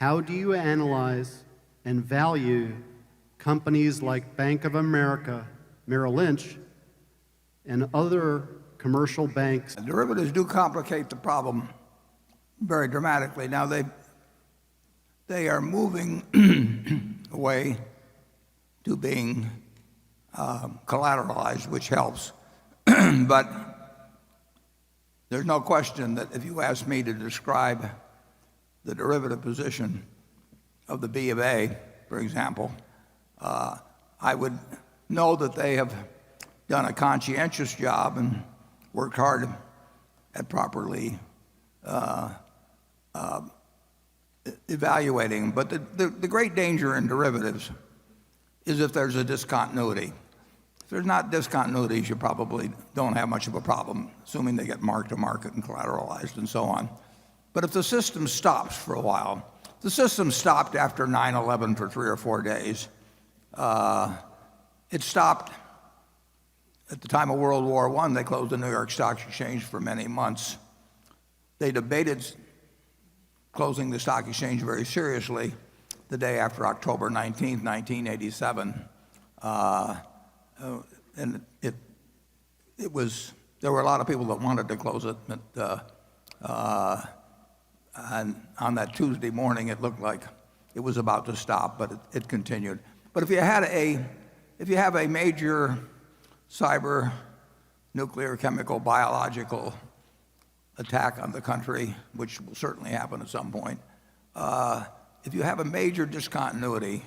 how do you analyze and value companies like Bank of America, Merrill Lynch, and other commercial banks? Derivatives do complicate the problem very dramatically. Now they are moving away to being collateralized, which helps. But there's no question that if you ask me to describe the derivative position of the B of A, for example, I would know that they have done a conscientious job and worked hard at properly evaluating. But the great danger in derivatives is if there's a discontinuity. If there's not discontinuities, you probably don't have much of a problem, assuming they get marked to market and collateralized and so on. But if the system stops for a while, the system stopped after 9/11 for 3 or 4 days. It stopped at the time of World War I. They closed the New York Stock Exchange for many months. They debated closing the stock exchange very seriously the day after October 19th, 1987. And there were a lot of people that wanted to close it, but and on that Tuesday morning, it looked like it was about to stop, but it continued. But if you have a major cyber, nuclear, chemical, biological attack on the country, which will certainly happen at some point, if you have a major discontinuity,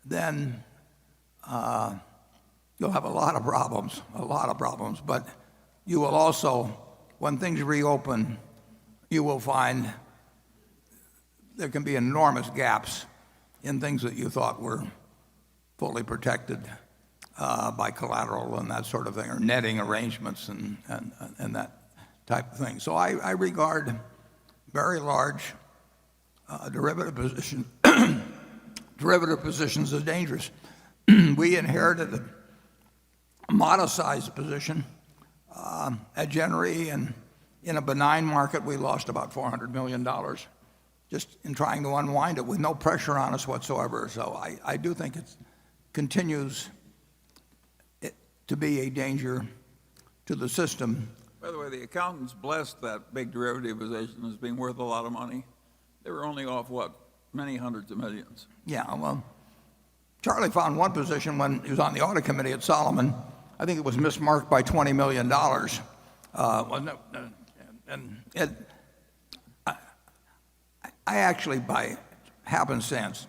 then you'll have a lot of problems. But you will also, when things reopen, you will find there can be enormous gaps in things that you thought were fully protected by collateral and that sort of thing, or netting arrangements and that type of thing. So I regard very large derivative positions as dangerous. We inherited a modest-sized position at Gen Re, and in a benign market, we lost about $400 million just in trying to unwind it with no pressure on us whatsoever. So I do think it continues to be a danger to the system. By the way, the accountants blessed that big derivative position as being worth a lot of money. They were only off, what, many hundreds of millions. Yeah, well, Charlie found one position when he was on the audit committee at Solomon. I think it was mismarked by $20 million. And I actually, by happenstance,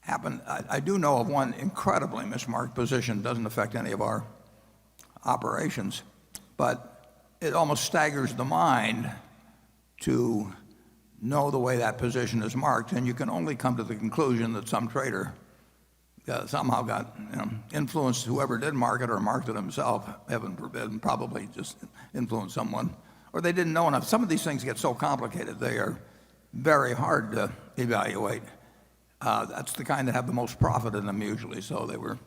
I do know of one incredibly mismarked position. Doesn't affect any of our operations, but it almost staggers the mind to know the way that position is marked, and you can only come to the conclusion that some trader somehow got influenced whoever did mark it, or marked it himself, heaven forbid, and probably just influenced someone, or they didn't know enough. Some of these things get so complicated, they are very hard to evaluate. That's the kind that have the most profit in them usually, so they were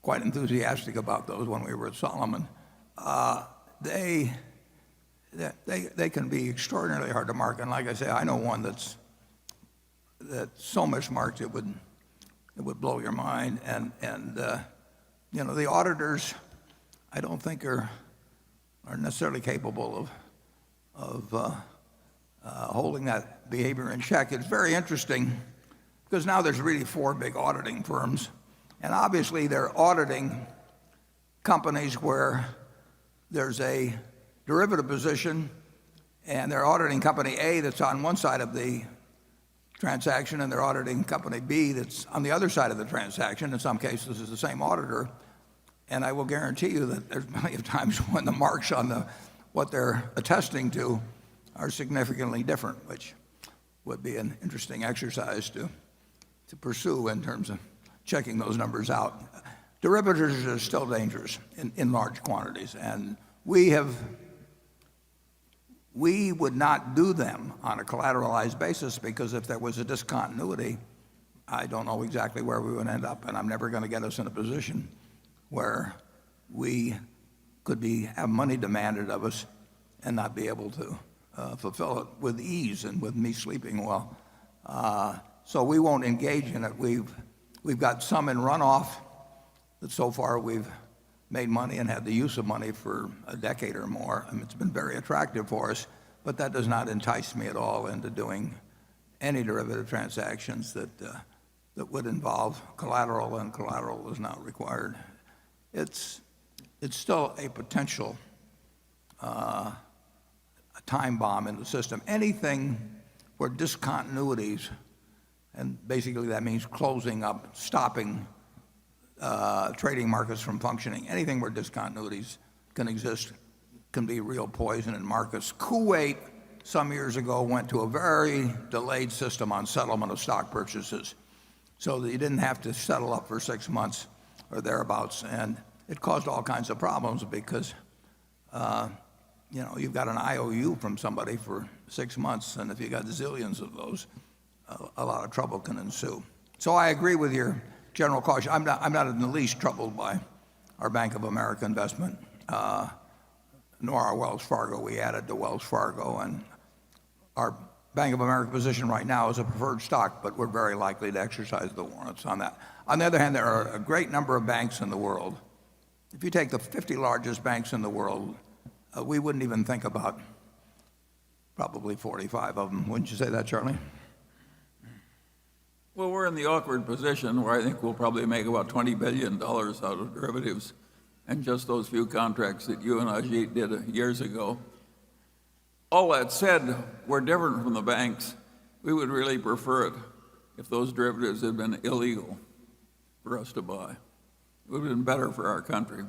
quite enthusiastic about those when we were at Solomon. They can be extraordinarily hard to mark, and like I say, I know one that's so mismarked it would blow your mind. And the auditors, I don't think are necessarily capable of holding that behavior in check. It's very interesting because now there's really 4 big auditing firms, and obviously they're auditing companies where there's a derivative position, and they're auditing company A that's on one side of the transaction, and they're auditing company B that's on the other side of the transaction. In some cases, it's the same auditor. And I will guarantee you that there's plenty of times when the marks on what they're attesting to are significantly different, which would be an interesting exercise to pursue in terms of checking those numbers out. Derivatives are still dangerous in large quantities, and we would not do them on a collateralized basis, because if there was a discontinuity, I don't know exactly where we would end up, and I'm never going to get us in a position where we could have money demanded of us and not be able to fulfill it with ease and with me sleeping well. So we won't engage in it. We've got some in runoff that so far we've made money and had the use of money for a decade or more. I mean, it's been very attractive for us, but that does not entice me at all into doing any derivative transactions that would involve collateral, and collateral is not required. It's still a potential a time bomb in the system. Anything where discontinuities, and basically that means closing up, stopping trading markets from functioning. Anything where discontinuities can exist can be real poison in markets. Kuwait, some years ago, went to a very delayed system on settlement of stock purchases, so that you didn't have to settle up for 6 months or thereabouts. And it caused all kinds of problems because you've got an IOU from somebody for 6 months, and if you got zillions of those, a lot of trouble can ensue. So I agree with your general caution. I'm not in the least troubled by our Bank of America investment, nor our Wells Fargo. We added to Wells Fargo, and our Bank of America position right now is a preferred stock, but we're very likely to exercise the warrants on that. On the other hand, there are a great number of banks in the world. If you take the 50 largest banks in the world, we wouldn't even think about probably 45 of them. Wouldn't you say that, Charlie? Well, we're in the awkward position where I think we'll probably make about $20 billion out of derivatives and just those few contracts that you and Ajit did years ago. All that said, we're different from the banks. We would really prefer it if those derivatives had been illegal for us to buy. It would have been better for our country.